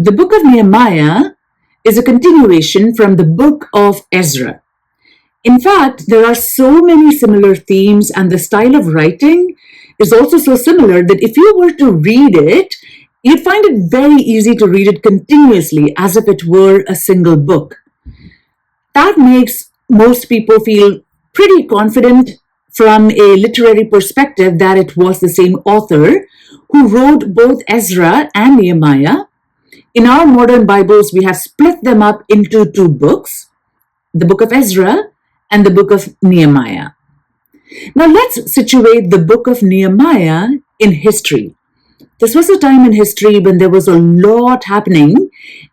The book of Nehemiah is a continuation from the book of Ezra. In fact, there are so many similar themes, and the style of writing is also so similar that if you were to read it, you'd find it very easy to read it continuously as if it were a single book. That makes most people feel pretty confident from a literary perspective that it was the same author who wrote both Ezra and Nehemiah. In our modern Bibles, we have split them up into two books, the book of Ezra and the book of Nehemiah. Now let's situate the book of Nehemiah in history. This was a time in history when there was a lot happening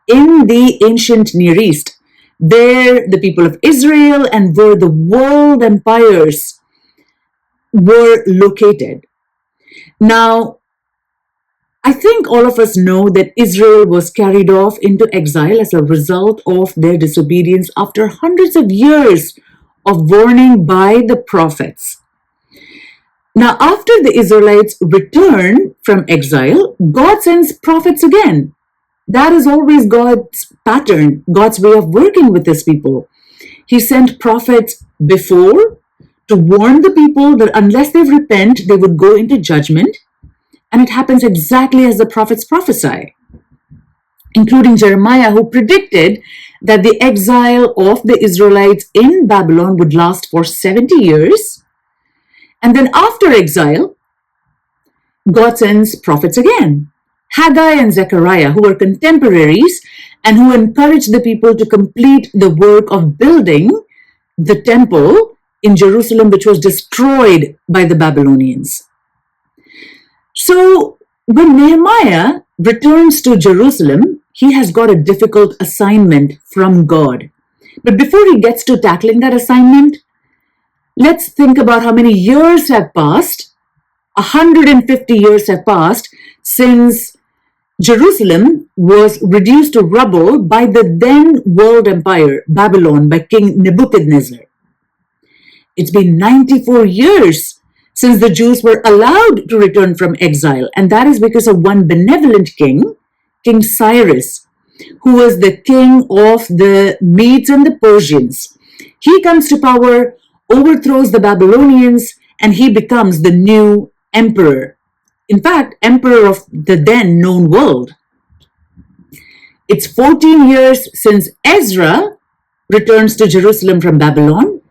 in the ancient Near East. There, the people of Israel and where the world empires were located. Now, I think all of us know that Israel was carried off into exile as a result of their disobedience after hundreds of years of warning by the prophets. Now, after the Israelites return from exile, God sends prophets again. That is always God's pattern, God's way of working with his people. He sent prophets before to warn the people that unless they repent, they would go into judgment. And it happens exactly as the prophets prophesy, including Jeremiah, who predicted that the exile of the Israelites in Babylon would last for 70 years. And then after exile, God sends prophets again, Haggai and Zechariah, who were contemporaries and who encouraged the people to complete the work of building the temple in Jerusalem, which was destroyed by the Babylonians. So when Nehemiah returns to Jerusalem, he has got a difficult assignment from God. But before he gets to tackling that assignment, let's think about how many years have passed. 150 years have passed since Jerusalem was reduced to rubble by the then world empire, Babylon, by King Nebuchadnezzar. It's been 94 years since the Jews were allowed to return from exile, and that is because of one benevolent king, King Cyrus, who was the king of the Medes and the Persians. He comes to power, overthrows the Babylonians, and he becomes the new emperor. In fact, emperor of the then known world. It's 14 years since Ezra returns to Jerusalem from Babylon,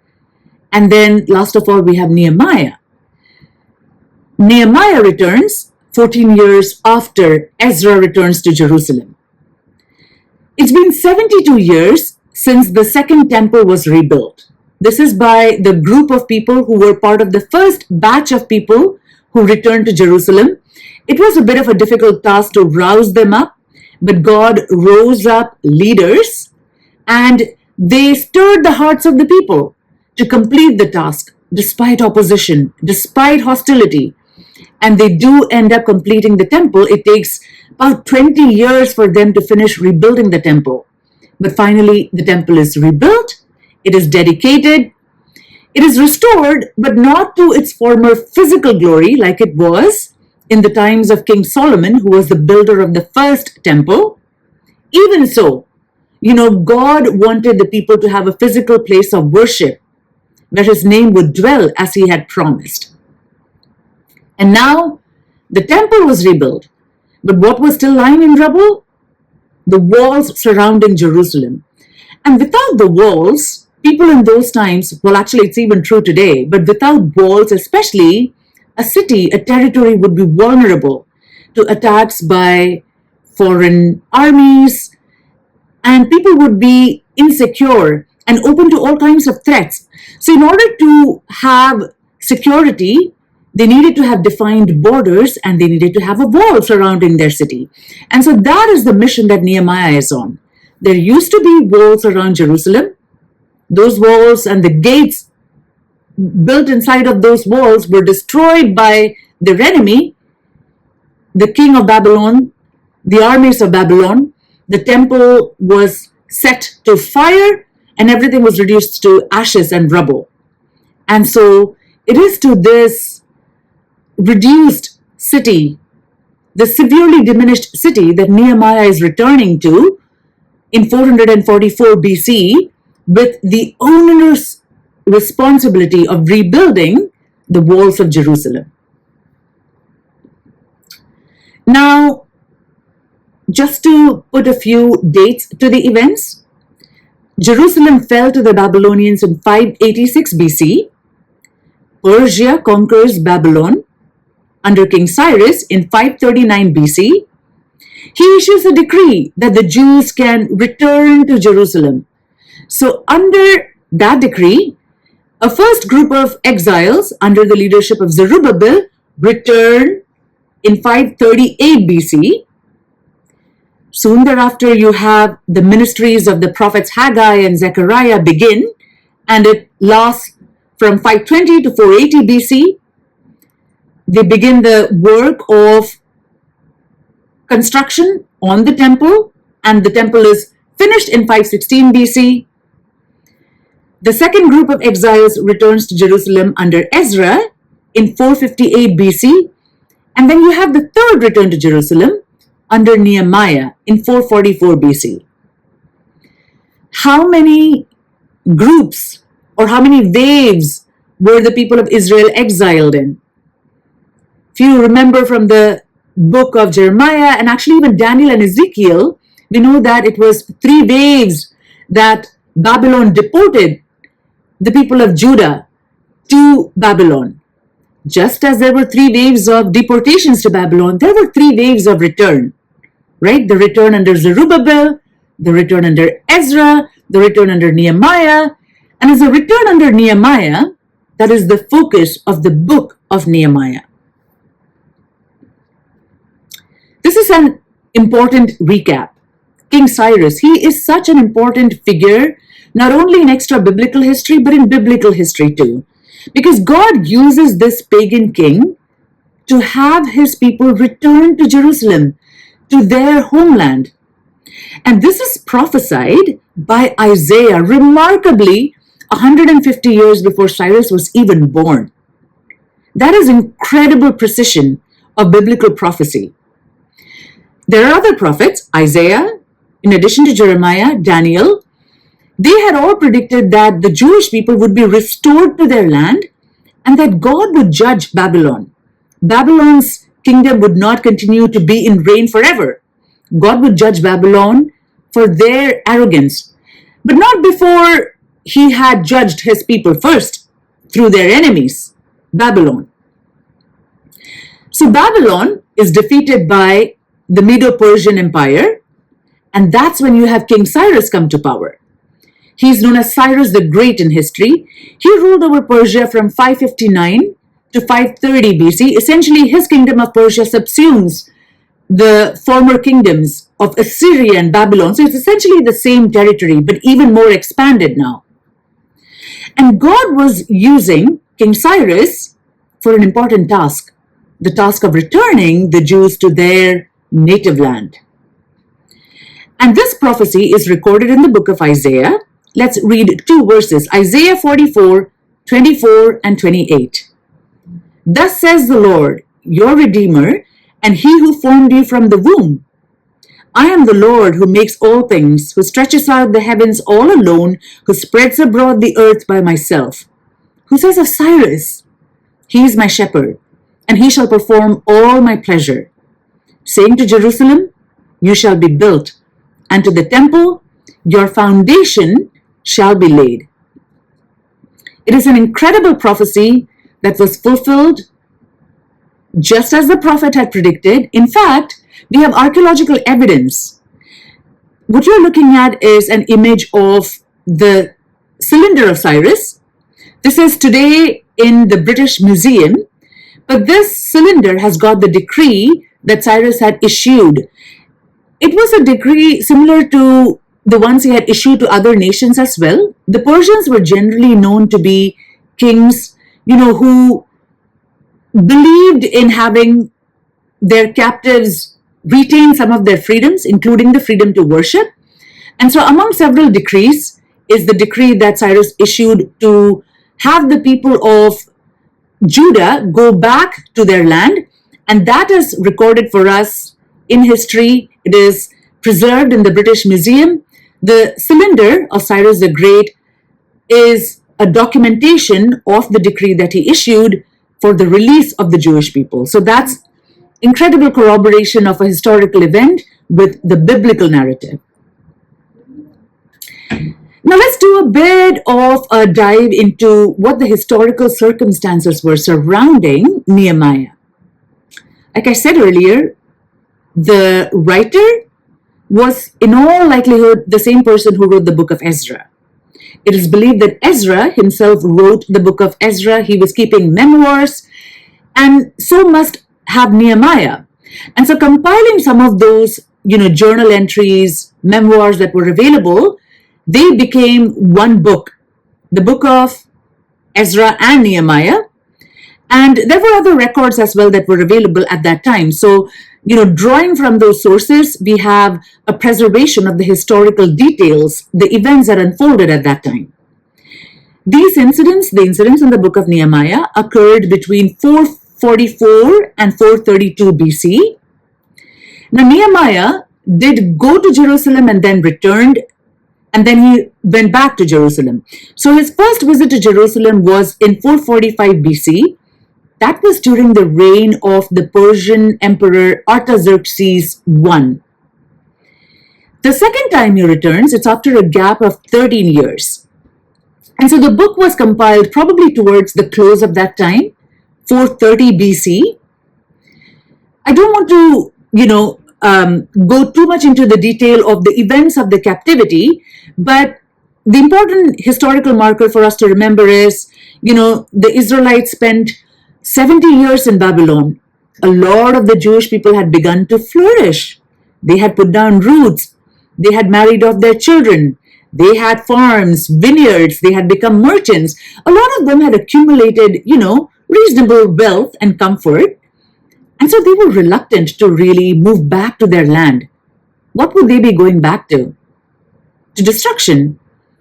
and then last of all we have Nehemiah. Nehemiah returns 14 years after Ezra returns to Jerusalem. It's been 72 years since the second temple was rebuilt. This is by the group of people who were part of the first batch of people who returned to Jerusalem. It was a bit of a difficult task to rouse them up, but God rose up leaders and they stirred the hearts of the people to complete the task despite opposition, despite hostility. And they do end up completing the temple. It takes about 20 years for them to finish rebuilding the temple. But finally, the temple is rebuilt. It is dedicated. It is restored, but not to its former physical glory like it was in the times of King Solomon, who was the builder of the first temple. Even so, God wanted the people to have a physical place of worship where his name would dwell as he had promised. And now the temple was rebuilt. But what was still lying in rubble? The walls surrounding Jerusalem. And without the walls, people in those times, well, actually, it's even true today, but without walls, especially, a city, a territory would be vulnerable to attacks by foreign armies, and people would be insecure and open to all kinds of threats. So in order to have security, they needed to have defined borders and they needed to have a wall surrounding their city. And so that is the mission that Nehemiah is on. There used to be walls around Jerusalem. Those walls and the gates built inside of those walls were destroyed by their enemy, the king of Babylon, the armies of Babylon. The temple was set to fire and everything was reduced to ashes and rubble. And so it is to this reduced city the severely diminished city that Nehemiah is returning to in 444 BC with the onerous responsibility of rebuilding the walls of Jerusalem. Now, just to put a few dates to the events, Jerusalem fell to the Babylonians in 586 BC. Persia conquers Babylon under King Cyrus in 539 BC. He issues a decree that the Jews can return to Jerusalem. So under that decree, a first group of exiles under the leadership of Zerubbabel return in 538 BC. Soon thereafter, you have the ministries of the prophets Haggai and Zechariah begin, and it lasts from 520 to 480 BC. They begin the work of construction on the temple, and the temple is finished in 516 BC. The second group of exiles returns to Jerusalem under Ezra in 458 BC, and then you have the third return to Jerusalem under Nehemiah in 444 BC. How many groups or how many waves were the people of Israel exiled in? If you remember from the book of Jeremiah and actually even Daniel and Ezekiel, we know that it was 3 waves that Babylon deported the people of Judah to Babylon. Just as there were 3 waves of deportations to Babylon, there were 3 waves of return, right? The return under Zerubbabel, the return under Ezra, the return under Nehemiah. And as a return under Nehemiah, that is the focus of the book of Nehemiah. This is an important recap. King Cyrus, he is such an important figure, not only in extra biblical history, but in biblical history too. Because God uses this pagan king to have his people return to Jerusalem, to their homeland. And this is prophesied by Isaiah remarkably 150 years before Cyrus was even born. That is incredible precision of biblical prophecy. There are other prophets, Isaiah, in addition to Jeremiah, Daniel. They had all predicted that the Jewish people would be restored to their land and that God would judge Babylon. Babylon's kingdom would not continue to be in reign forever. God would judge Babylon for their arrogance, but not before he had judged his people first through their enemies, Babylon. So Babylon is defeated by the Medo-Persian Empire, and that's when you have King Cyrus come to power. He is known as Cyrus the Great in history. He ruled over Persia from 559 to 530 BC. Essentially, his kingdom of Persia subsumes the former kingdoms of Assyria and Babylon. So it's essentially the same territory, but even more expanded now. And God was using King Cyrus for an important task, the task of returning the Jews to their native land. And this prophecy is recorded in the book of Isaiah. Let's read 2 verses, Isaiah 44, 24 and 28. Thus says the Lord, your Redeemer, and he who formed you from the womb. I am the Lord who makes all things, who stretches out the heavens all alone, who spreads abroad the earth by myself. Who says of Cyrus, he is my shepherd, and he shall perform all my pleasure. Saying to Jerusalem, you shall be built, and to the temple, your foundation shall be laid. It is an incredible prophecy that was fulfilled just as the prophet had predicted. In fact, we have archaeological evidence. What you're looking at is an image of the cylinder of Cyrus. This is today in the British Museum, but this cylinder has got the decree that Cyrus had issued. It was a decree similar to the ones he had issued to other nations as well. The Persians were generally known to be kings, who believed in having their captives retain some of their freedoms, including the freedom to worship. And so among several decrees is the decree that Cyrus issued to have the people of Judah go back to their land And that is recorded for us in history. It is preserved in the British Museum. The cylinder of Cyrus the Great is a documentation of the decree that he issued for the release of the Jewish people. So that's incredible corroboration of a historical event with the biblical narrative. Now let's do a bit of a dive into what the historical circumstances were surrounding Nehemiah. Like I said earlier, the writer was in all likelihood the same person who wrote the book of Ezra. It is believed that Ezra himself wrote the book of Ezra. He was keeping memoirs, and so must have Nehemiah. And so compiling some of those, journal entries, memoirs that were available, they became one book, the book of Ezra and Nehemiah. And there were other records as well that were available at that time. So, drawing from those sources, we have a preservation of the historical details, the events that unfolded at that time. These incidents, the incidents in the book of Nehemiah, occurred between 444 and 432 BC. Now, Nehemiah did go to Jerusalem and then returned, and then he went back to Jerusalem. So his first visit to Jerusalem was in 445 BC. That was during the reign of the Persian Emperor Artaxerxes I. The second time he returns, it's after a gap of 13 years. And so the book was compiled probably towards the close of that time, 430 BC. I don't want to, go too much into the detail of the events of the captivity, but the important historical marker for us to remember is, the Israelites spent 70 years in Babylon. A lot of the Jewish people had begun to flourish. They had put down roots. They had married off their children. They had farms, vineyards. They had become merchants. A lot of them had accumulated, reasonable wealth and comfort. And so they were reluctant to really move back to their land. What would they be going back to? To destruction.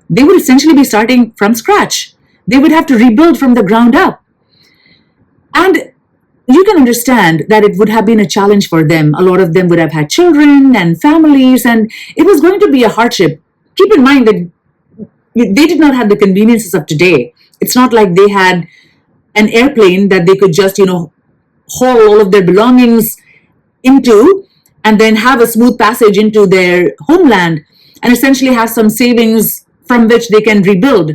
They would essentially be starting from scratch. They would have to rebuild from the ground up. And you can understand that it would have been a challenge for them. A lot of them would have had children and families, and it was going to be a hardship. Keep in mind that they did not have the conveniences of today. It's not like they had an airplane that they could just, haul all of their belongings into and then have a smooth passage into their homeland and essentially have some savings from which they can rebuild.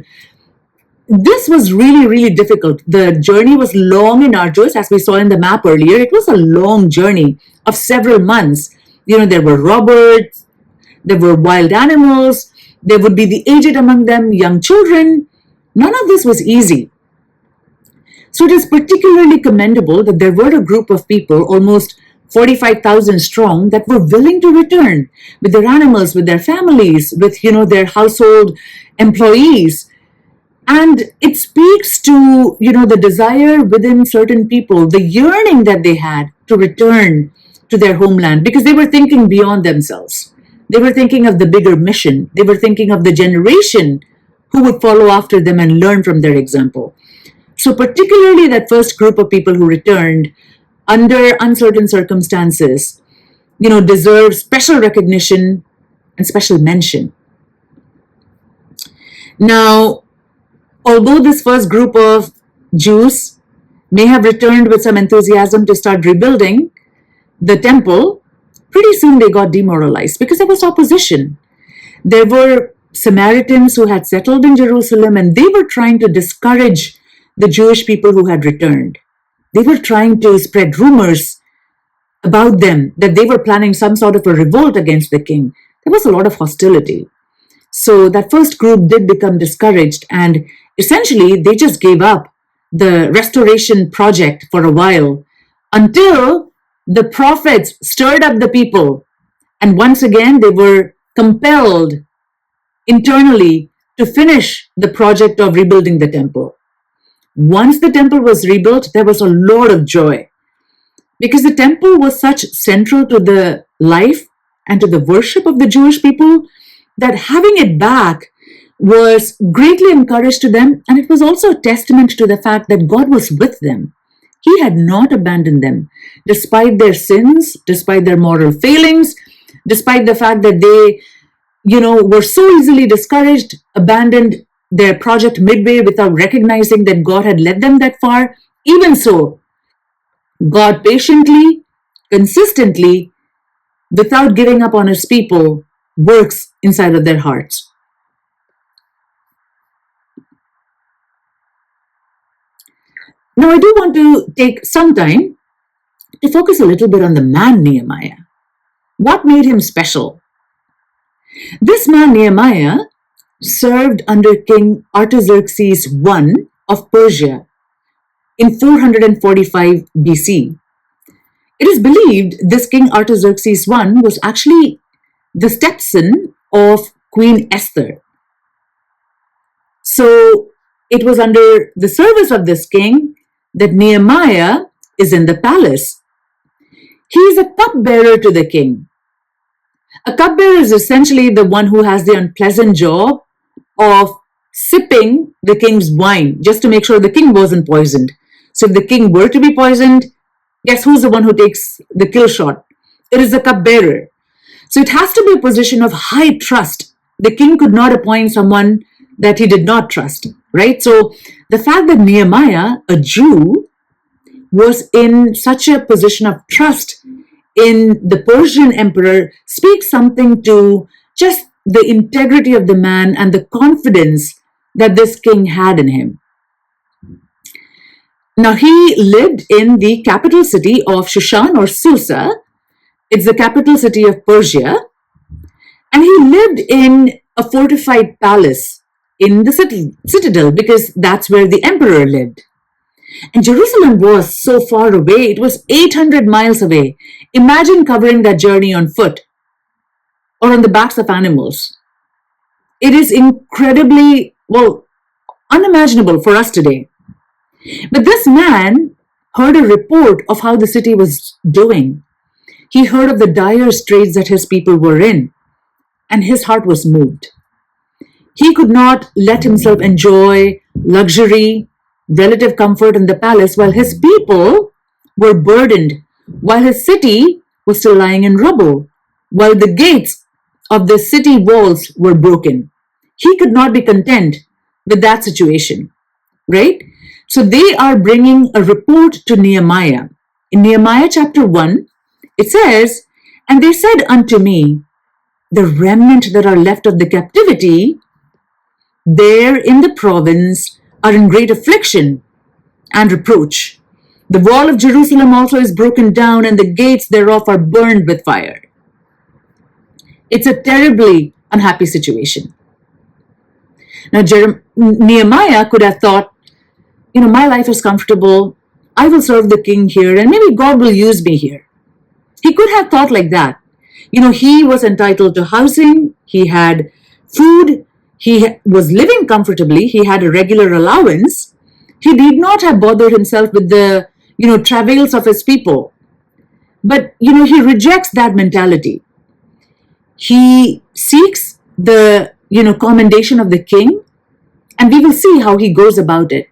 This was really, really difficult. The journey was long and arduous, as we saw in the map earlier. It was a long journey of several months. There were robbers, there were wild animals, there would be the aged among them, young children. None of this was easy. So it is particularly commendable that there were a group of people, almost 45,000 strong, that were willing to return with their animals, with their families, with, their household employees. And it speaks to, the desire within certain people, the yearning that they had to return to their homeland, because they were thinking beyond themselves. They were thinking of the bigger mission. They were thinking of the generation who would follow after them and learn from their example. So particularly that first group of people who returned under uncertain circumstances, deserve special recognition and special mention. Now, although this first group of Jews may have returned with some enthusiasm to start rebuilding the temple, pretty soon they got demoralized because there was opposition. There were Samaritans who had settled in Jerusalem, and they were trying to discourage the Jewish people who had returned. They were trying to spread rumors about them, that they were planning some sort of a revolt against the king. There was a lot of hostility. So that first group did become discouraged, and essentially they just gave up the restoration project for a while until the prophets stirred up the people, and once again they were compelled internally to finish the project of rebuilding the temple. Once the temple was rebuilt, there was a lot of joy, because the temple was such central to the life and to the worship of the Jewish people that having it back was greatly encouraged to them, and it was also a testament to the fact that God was with them. He had not abandoned them, despite their sins, despite their moral failings, despite the fact that they, were so easily discouraged, abandoned their project midway without recognizing that God had led them that far. Even so, God patiently, consistently, without giving up on his people, works inside of their hearts. Now, I do want to take some time to focus a little bit on the man Nehemiah. What made him special? This man Nehemiah served under King Artaxerxes I of Persia in 445 BC. It is believed this King Artaxerxes I was actually the stepson of Queen Esther. So it was under the service of this king that Nehemiah is in the palace. He is a cupbearer to the king. A cupbearer is essentially the one who has the unpleasant job of sipping the king's wine just to make sure the king wasn't poisoned. So if the king were to be poisoned, guess who's the one who takes the kill shot? It is the cupbearer. So it has to be a position of high trust. The king could not appoint someone that he did not trust, right? So the fact that Nehemiah, a Jew, was in such a position of trust in the Persian emperor speaks something to just the integrity of the man and the confidence that this king had in him. Now, he lived in the capital city of Shushan or Susa. It's the capital city of Persia. And he lived in a fortified palace in the citadel because that's where the emperor lived. And Jerusalem was so far away. It was 800 miles away. Imagine covering that journey on foot or on the backs of animals. It is incredibly, unimaginable for us today. But this man heard a report of how the city was doing. He heard of the dire straits that his people were in, and his heart was moved. He could not let himself enjoy luxury, relative comfort in the palace while his people were burdened, while his city was still lying in rubble, while the gates of the city walls were broken. He could not be content with that situation, right? So they are bringing a report to Nehemiah. In Nehemiah chapter 1, it says, "And they said unto me, the remnant that are left of the captivity there in the province are in great affliction and reproach. The wall of Jerusalem also is broken down, and the gates thereof are burned with fire." It's a terribly unhappy situation. Now, Nehemiah could have thought, my life is comfortable. I will serve the king here, and maybe God will use me here. He could have thought like that. He was entitled to housing. He had food. He was living comfortably. He had a regular allowance. He did not have bothered himself with the, travails of his people. But, he rejects that mentality. He seeks the, commendation of the king, and we will see how he goes about it.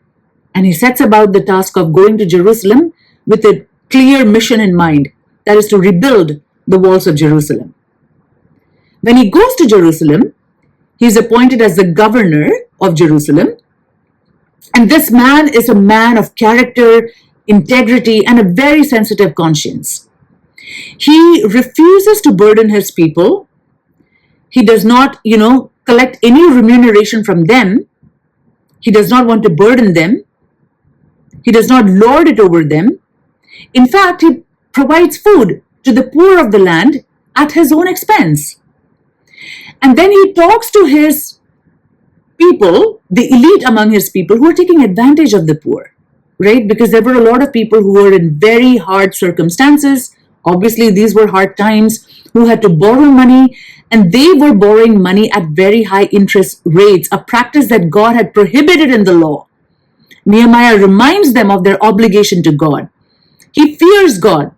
And he sets about the task of going to Jerusalem with a clear mission in mind, that is to rebuild the walls of Jerusalem. When he goes to Jerusalem, he is appointed as the governor of Jerusalem. And this man is a man of character, integrity, and a very sensitive conscience. He refuses to burden his people. He does not, collect any remuneration from them. He does not want to burden them. He does not lord it over them. In fact, he provides food to the poor of the land at his own expense. And then he talks to his people, the elite among his people, who are taking advantage of the poor, right? Because there were a lot of people who were in very hard circumstances. Obviously, these were hard times, who had to borrow money, and they were borrowing money at very high interest rates, a practice that God had prohibited in the law. Nehemiah reminds them of their obligation to God. He fears God,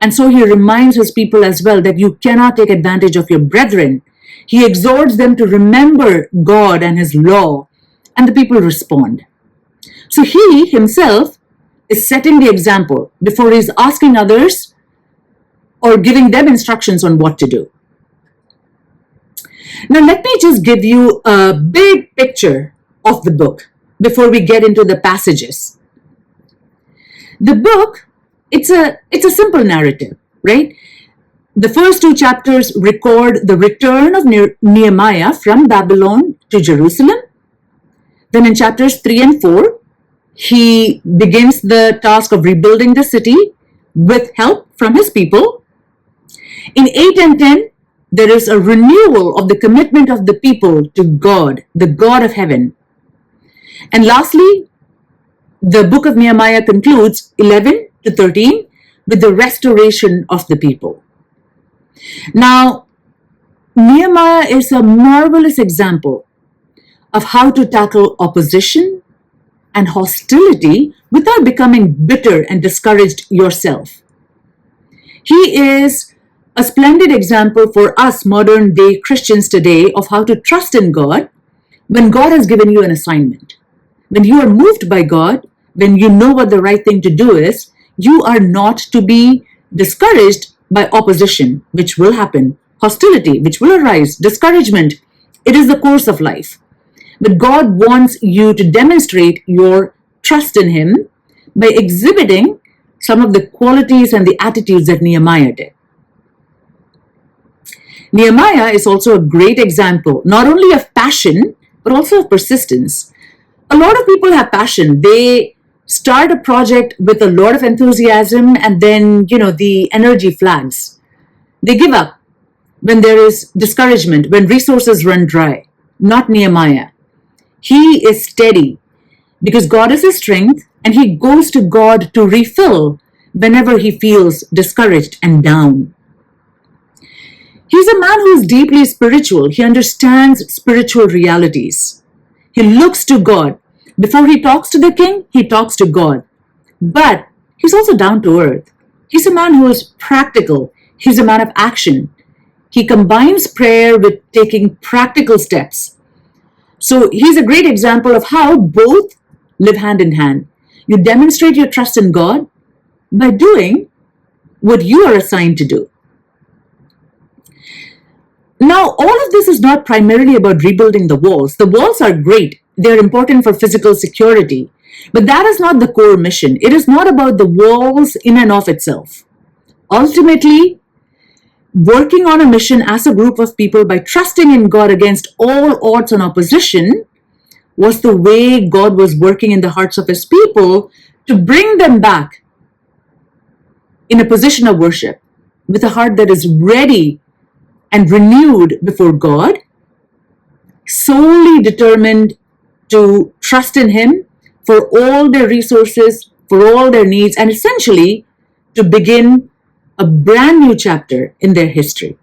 and so he reminds his people as well that you cannot take advantage of your brethren. He exhorts them to remember God and his law, and the people respond. So he himself is setting the example before he's asking others or giving them instructions on what to do. Now, let me just give you a big picture of the book before we get into the passages. The book, it's a simple narrative, right? The first two chapters record the return of Nehemiah from Babylon to Jerusalem. Then in chapters 3 and 4, he begins the task of rebuilding the city with help from his people. In 8 and 10, there is a renewal of the commitment of the people to God, the God of heaven. And lastly, the book of Nehemiah concludes 11 to 13 with the restoration of the people. Now, Nehemiah is a marvelous example of how to tackle opposition and hostility without becoming bitter and discouraged yourself. He is a splendid example for us modern day Christians today of how to trust in God when God has given you an assignment. When you are moved by God, when you know what the right thing to do is, you are not to be discouraged by opposition, which will happen, hostility, which will arise, discouragement. It is the course of life. But God wants you to demonstrate your trust in Him by exhibiting some of the qualities and the attitudes that Nehemiah did. Nehemiah is also a great example, not only of passion, but also of persistence. A lot of people have passion. They start a project with a lot of enthusiasm and then, the energy flags. They give up when there is discouragement, when resources run dry. Not Nehemiah. He is steady because God is his strength and he goes to God to refill whenever he feels discouraged and down. He's a man who is deeply spiritual. He understands spiritual realities. He looks to God. Before he talks to the king, he talks to God. But he's also down to earth. He's a man who is practical. He's a man of action. He combines prayer with taking practical steps. So he's a great example of how both live hand in hand. You demonstrate your trust in God by doing what you are assigned to do. Now, all of this is not primarily about rebuilding the walls. The walls are great. They're important for physical security. But that is not the core mission. It is not about the walls in and of itself. Ultimately, working on a mission as a group of people by trusting in God against all odds and opposition was the way God was working in the hearts of his people to bring them back in a position of worship with a heart that is ready and renewed before God, solely determined to trust in Him for all their resources, for all their needs, and essentially to begin a brand new chapter in their history.